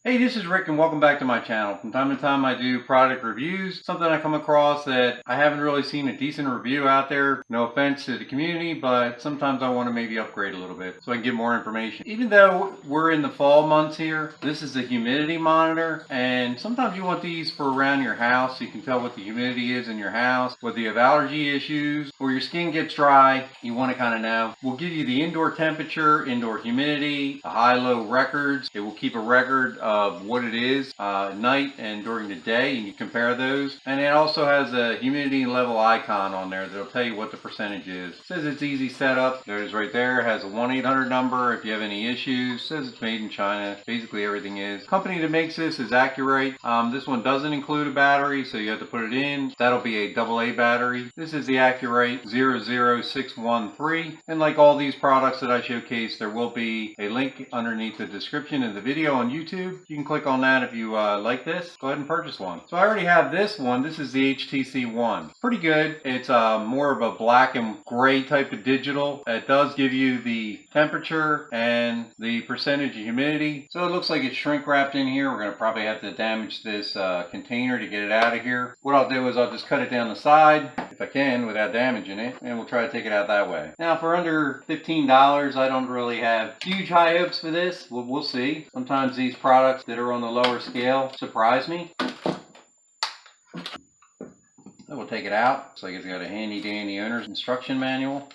Hey, this is Rick and welcome back to my channel. From time to time I do product reviews, something I come across that I haven't really seen a decent review out there. No offense to the community, but sometimes I want to maybe upgrade a little bit so I can get more information. Even though we're in the fall months here, this is a humidity monitor, and sometimes you want these for around your house so you can tell what the humidity is in your house, whether you have allergy issues or your skin gets dry, you want to kind of know. We'll give you the indoor temperature, indoor humidity, the high-low records. It will keep a record of what it is at night and during the day, and you compare those. And it also has a humidity level icon on there that'll tell you what the percentage is. It says it's easy setup. There's right there. It has a 1-800 number if you have any issues. It says it's made in China. Basically everything is. The company that makes this is AcuRite. This one doesn't include a battery, so you have to put it in. That'll be a AA battery. This is the AcuRite 00613. And like all these products that I showcase, there will be a link underneath the description of the video on YouTube. You can click on that if you like this. Go ahead and purchase one. So I already have this one. This is the HTC One. Pretty good. It's more of a black and gray type of digital. It does give you the temperature and the percentage of humidity. So it looks like it's shrink wrapped in here. We're going to probably have to damage this container to get it out of here. What I'll do is I'll just cut it down the side if I can without damaging it, and we'll try to take it out that way. Now for under $15, I don't really have huge high hopes for this. We'll see. Sometimes these products that are on the lower scale surprise me. So we'll take it out. Looks like it's got a handy dandy owner's instruction manual.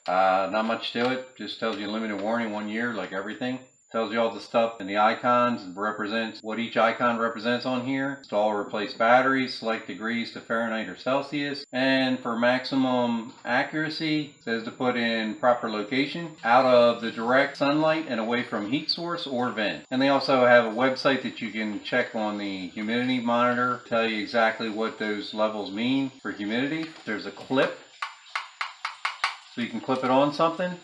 Not much to it. Just tells you limited warranty 1 year, like everything. Tells you all the stuff and the icons and represents what each icon represents on here. Install or replace batteries, select degrees to Fahrenheit or Celsius. And for maximum accuracy, it says to put in proper location, out of the direct sunlight and away from heat source or vent. And they also have a website that you can check on the humidity monitor, tell you exactly what those levels mean for humidity. There's a clip, so you can clip it on something.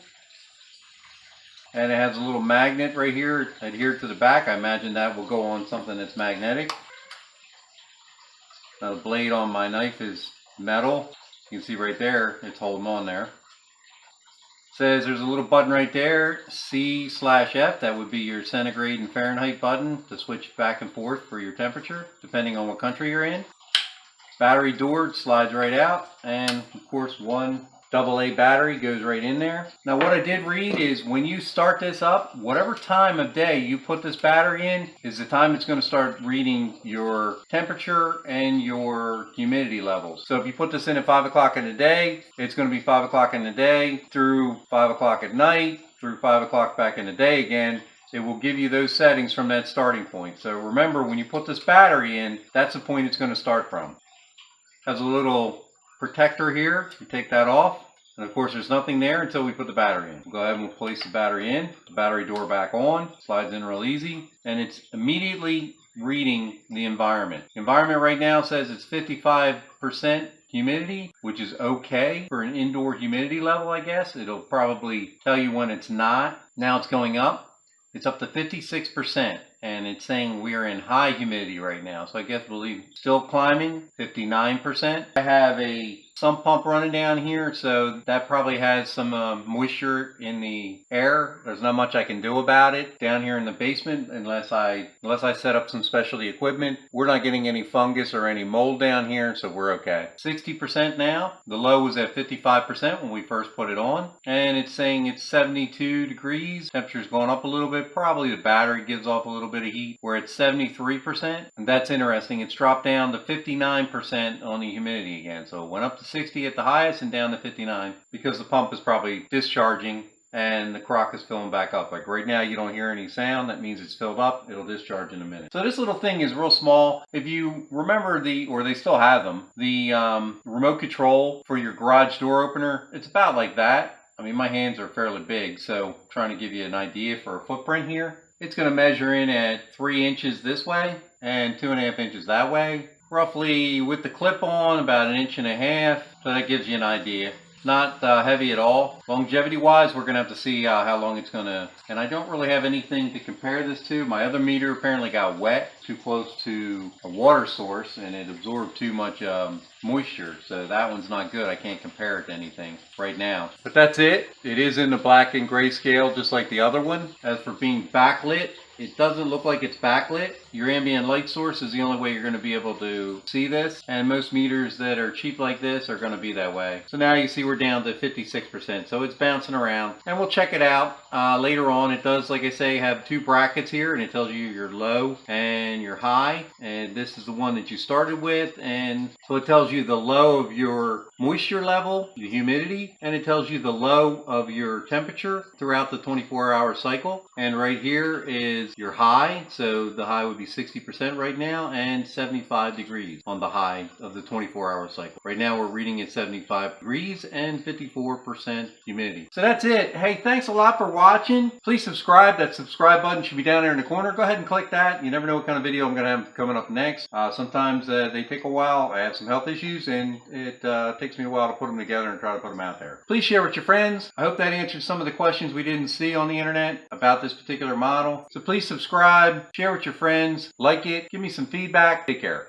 And it has a little magnet right here adhered to the back. I imagine that will go on something that's magnetic. Now the blade on my knife is metal. You can see right there, it's holding on there. It says there's a little button right there, C/F. That would be your centigrade and Fahrenheit button to switch back and forth for your temperature, depending on what country you're in. Battery door slides right out, and of course one AA battery goes right in there. Now what I did read is when you start this up, whatever time of day you put this battery in is the time it's going to start reading your temperature and your humidity levels. So if you put this in at 5 o'clock in the day, it's going to be 5 o'clock in the day through 5 o'clock at night, through 5 o'clock back in the day again. It will give you those settings from that starting point. So remember, when you put this battery in, that's the point it's going to start from. It has a little protector here. You take that off, and of course there's nothing there until we put the battery in. We'll go ahead and we'll place the battery in, the battery door back on, slides in real easy, and it's immediately reading the environment. The environment right now says it's 55% humidity, which is okay for an indoor humidity level, I guess. It'll probably tell you when it's not. Now it's going up. It's up to 56%, and it's saying we are in high humidity right now. So I guess we'll still climbing, 59%. I have a sump pump running down here, so that probably has some moisture in the air. There's not much I can do about it down here in the basement unless I set up some specialty equipment. We're not getting any fungus or any mold down here, so we're okay. 60% now. The low was at 55% when we first put it on, and it's saying it's 72 degrees. Temperature's going up a little bit. Probably the battery gives off a little bit of heat. We're at 73%, and that's interesting. It's dropped down to 59% on the humidity again, so it went up to 60 at the highest and down to 59 because the pump is probably discharging and the crock is filling back up. Like right now you don't hear any sound. That means it's filled up. It'll discharge in a minute. So this little thing is real small. If you remember or they still have them, the remote control for your garage door opener, it's about like that. I mean, my hands are fairly big, so trying to give you an idea for a footprint here. It's going to measure in at 3 inches this way and 2.5 inches that way. Roughly with the clip on about 1.5 inches, so that gives you an idea. Not heavy at all. Longevity wise, we're gonna have to see how long it's gonna, and I don't really have anything to compare this to. My other meter apparently got wet too close to a water source and it absorbed too much moisture, so that one's not good. I can't compare it to anything right now. But that's it. It is in the black and gray scale just like the other one. As for being backlit, It doesn't look like it's backlit. Your ambient light source is the only way you're going to be able to see this, and most meters that are cheap like this are going to be that way. So now you see we're down to 56%, so it's bouncing around, and we'll check it out later on. It does, like I say, have two brackets here, and it tells you your low and your high, and this is the one that you started with, and so it tells you the low of your moisture level, the humidity, and it tells you the low of your temperature throughout the 24-hour cycle. And right here is your high, so the high would be 60% right now, and 75 degrees on the high of the 24-hour cycle. Right now we're reading at 75 degrees and 54% humidity. So that's it. Hey, thanks a lot for watching. Please subscribe. That subscribe button should be down there in the corner. Go ahead and click that. You never know what kind of video I'm going to have coming up next. Sometimes they take a while. I have some health issues, and it takes me a while to put them together and try to put them out there. Please share with your friends. I hope that answered some of the questions we didn't see on the internet about this particular model. So please subscribe, share with your friends, like it, give me some feedback. Take care.